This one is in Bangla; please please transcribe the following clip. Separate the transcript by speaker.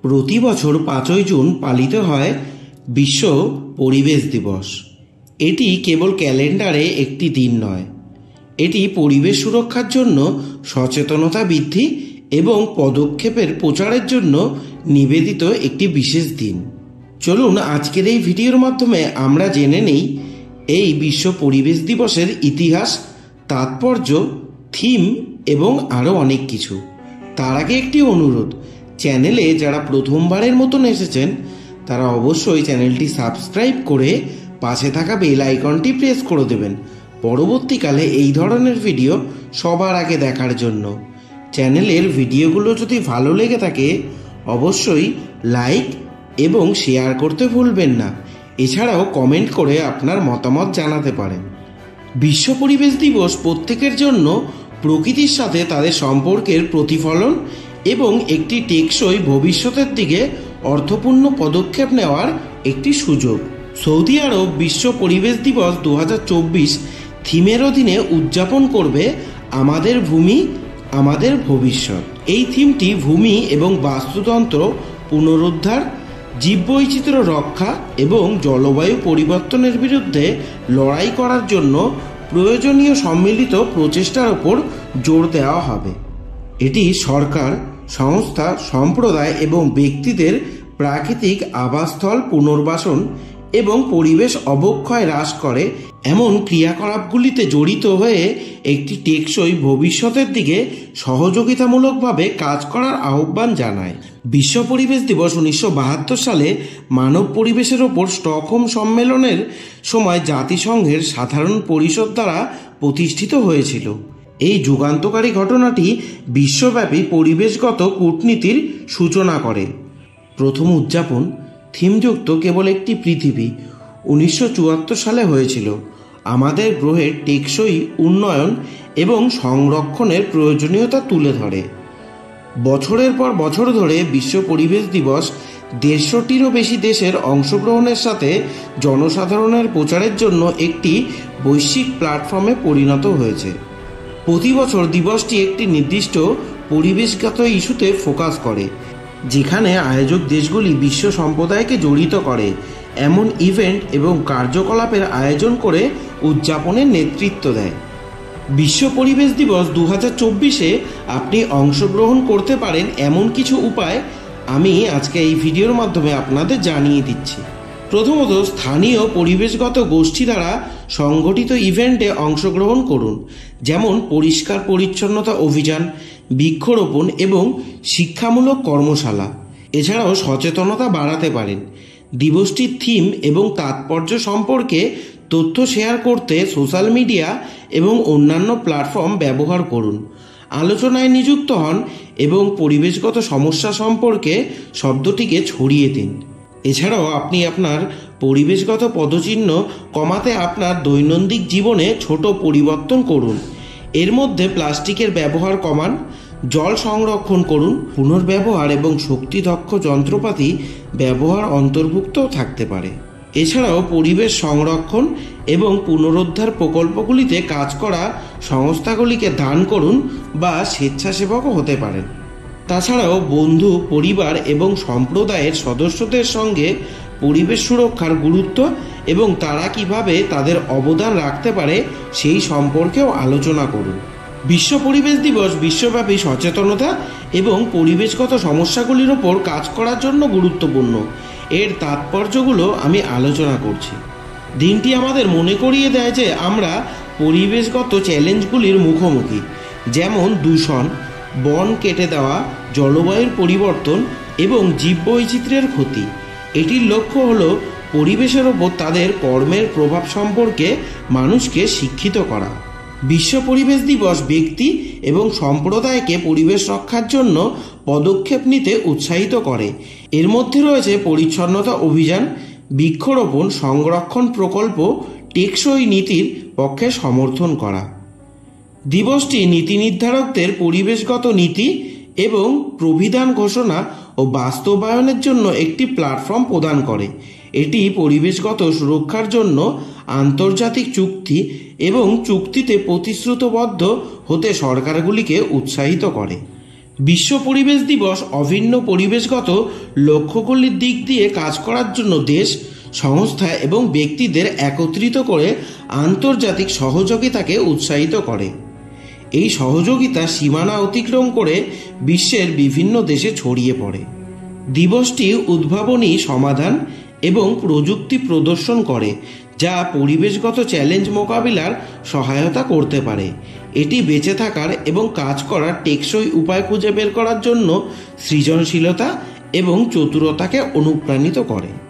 Speaker 1: প্রতি বছর 5ই জুন পালিত হয় বিশ্ব পরিবেশ দিবস। এটি কেবল ক্যালেন্ডারে একটি দিন নয়, এটি পরিবেশ সুরক্ষার জন্য সচেতনতা বৃদ্ধি এবং পদক্ষেপের প্রচারের জন্য নিবেদিত একটি বিশেষ দিন। চলুন আজকের এই ভিডিওর মাধ্যমে আমরা জেনে নেই এই বিশ্ব পরিবেশ দিবসের ইতিহাস, তাৎপর্য, থিম এবং আরও অনেক কিছু। তার আগে একটি অনুরোধ, চ্যানেলে যারা প্রথমবারের মতন এসেছেন তারা অবশ্যই চ্যানেলটি সাবস্ক্রাইব করে পাশে থাকা বেল আইকনটি প্রেস করে দেবেন পরবর্তীকালে এই ধরনের ভিডিও সবার আগে দেখার জন্য। চ্যানেলের ভিডিওগুলো যদি ভালো লেগে থাকে অবশ্যই লাইক এবং শেয়ার করতে ভুলবেন না। এছাড়াও কমেন্ট করে আপনার মতামত জানাতে পারেন। বিশ্ব পরিবেশ দিবস প্রত্যেকের জন্য প্রকৃতির সাথে তাদের সম্পর্কের প্রতিফলন এবং একটি টেকসই ভবিষ্যতের দিকে অর্থপূর্ণ পদক্ষেপ নেওয়ার একটি সুযোগ। সৌদি আরব বিশ্ব পরিবেশ দিবস 2024 থিমের অধীনে উদযাপন করবে আমাদের ভূমি আমাদের ভবিষ্যৎ। এই থিমটি ভূমি এবং বাস্তুতন্ত্র পুনরুদ্ধার, জীববৈচিত্র্য রক্ষা এবং জলবায়ু পরিবর্তনের বিরুদ্ধে লড়াই করার জন্য প্রয়োজনীয় সম্মিলিত প্রচেষ্টার ওপর জোর দেওয়া হবে। এটি সরকার, সংস্থা, সম্প্রদায় এবং ব্যক্তিদের প্রাকৃতিক আবাসস্থল পুনর্বাসন এবং পরিবেশ অবক্ষয় হ্রাস করে এমন ক্রিয়াকলাপগুলিতে জড়িত হয়ে একটি টেকসই ভবিষ্যতের দিকে সহযোগিতামূলকভাবে কাজ করার আহ্বান জানায়। বিশ্ব পরিবেশ দিবস 1972 সালে মানব পরিবেশের ওপর স্টকহোম সম্মেলনের সময় জাতিসংঘের সাধারণ পরিষদ দ্বারা প্রতিষ্ঠিত হয়েছিল। এই যুগান্তকারী ঘটনাটি বিশ্বব্যাপী পরিবেশগত কূটনীতির সূচনা করে। প্রথম উদযাপন থিমযুক্ত কেবল একটি পৃথিবী 1974 সালে হয়েছিল। আমাদের গ্রহের টেকসই উন্নয়ন এবং সংরক্ষণের প্রয়োজনীয়তা তুলে ধরে। বছরের পর বছর ধরে বিশ্ব পরিবেশ দিবস 150টিরও বেশি দেশের অংশগ্রহণের সাথে জনসাধারণের প্রচারের জন্য একটি বৈশ্বিক প্ল্যাটফর্মে পরিণত হয়েছে। প্রতি বছর দিবসটি একটি নির্দিষ্ট পরিবেশগত ইস্যুতে ফোকাস করে, যেখানে আয়োজক দেশগুলি বিশ্ব সম্প্রদায়কে জড়িত করে এমন ইভেন্ট এবং কার্যকলাপের আয়োজন করে উদযাপনের নেতৃত্ব দেয়। বিশ্ব পরিবেশ দিবস 2024-এ আপনি অংশগ্রহণ করতে পারেন এমন কিছু উপায় আমি আজকে এই ভিডিওর মাধ্যমে আপনাদের জানিয়ে দিচ্ছি। প্রথমত, স্থানীয় পরিবেশগত গোষ্ঠী দ্বারা সংগঠিত ইভেন্টে অংশগ্রহণ করুন, যেমন পরিষ্কার পরিচ্ছন্নতা অভিযান, বৃক্ষরোপণ এবং শিক্ষামূলক কর্মশালা। এছাড়াও সচেতনতা বাড়াতে পারেন। দিবসটির থিম এবং তাৎপর্য সম্পর্কে তথ্য শেয়ার করতে সোশ্যাল মিডিয়া এবং অন্যান্য প্ল্যাটফর্ম ব্যবহার করুন। আলোচনায় নিযুক্ত হন এবং পরিবেশগত সমস্যা সম্পর্কে শব্দটিকে ছড়িয়ে দিন। এছাড়াও আপনি আপনার পরিবেশগত পদচিহ্ন কমাতে আপনার দৈনন্দিন জীবনে ছোট পরিবর্তন করুন। এর মধ্যে প্লাস্টিকের ব্যবহার কমান, জল সংরক্ষণ করুন, পুনর্ব্যবহার এবং শক্তিদক্ষ যন্ত্রপাতি ব্যবহার অন্তর্ভুক্ত থাকতে পারে। এছাড়াও পরিবেশ সংরক্ষণ এবং পুনরুদ্ধার প্রকল্পগুলিতে কাজ করা সংস্থাগুলিকে দান করুন বা স্বেচ্ছাসেবকও হতে পারেন। তাছাড়াও বন্ধু, পরিবার এবং সম্প্রদায়ের সদস্যদের সঙ্গে পরিবেশ সুরক্ষার গুরুত্ব এবং তারা কিভাবে তাদের অবদান রাখতে পারে সেই সম্পর্কেও আলোচনা করুন। বিশ্ব পরিবেশ দিবস বিশ্বব্যাপী সচেতনতা এবং পরিবেশগত সমস্যাগুলির ওপর কাজ করার জন্য গুরুত্বপূর্ণ। এর তাৎপর্যগুলো আমি আলোচনা করছি। দিনটি আমাদের মনে করিয়ে দেয় যে আমরা পরিবেশগত চ্যালেঞ্জগুলির মুখোমুখি, যেমন দূষণ, বন কেটে দেওয়া, জলবায়ুর পরিবর্তন এবং জীববৈচিত্র্যের ক্ষতি। এটির লক্ষ্য হল পরিবেশের ওপর তাদের কর্মের প্রভাব সম্পর্কে মানুষকে শিক্ষিত করা। বিশ্ব পরিবেশ দিবস ব্যক্তি এবং সম্প্রদায়কে পরিবেশ রক্ষার জন্য পদক্ষেপ নিতে উৎসাহিত করে। এর মধ্যে রয়েছে পরিচ্ছন্নতা অভিযান, বৃক্ষরোপণ, সংরক্ষণ প্রকল্প, টেকসই নীতির পক্ষে সমর্থন করা। দিবসটি নীতি নির্ধারকদের পরিবেশগত নীতি এবং প্রবিধান ঘোষণা ও বাস্তবায়নের জন্য একটি প্ল্যাটফর্ম প্রদান করে। এটি পরিবেশগত সুরক্ষার জন্য আন্তর্জাতিক চুক্তি এবং চুক্তিতে প্রতিশ্রুতিবদ্ধ হতে সরকারগুলিকে উৎসাহিত করে। বিশ্ব পরিবেশ দিবস অভিন্ন পরিবেশগত লক্ষ্যগুলির দিক দিয়ে কাজ করার জন্য দেশ, সংস্থা এবং ব্যক্তিদের একত্রিত করে আন্তর্জাতিক সহযোগিতাকে উৎসাহিত করে। এই সহযোগিতা সীমানা অতিক্রম করে বিশ্বের বিভিন্ন দেশে ছড়িয়ে পড়ে। দিবসটি উদ্ভাবনী সমাধান এবং প্রযুক্তি প্রদর্শন করে যা পরিবেশগত চ্যালেঞ্জ মোকাবিলার সহায়তা করতে পারে। এটি বেঁচে থাকার এবং কাজ করার টেকসই উপায় খুঁজে বের করার জন্য সৃজনশীলতা এবং চতুরতাকে অনুপ্রাণিত করে।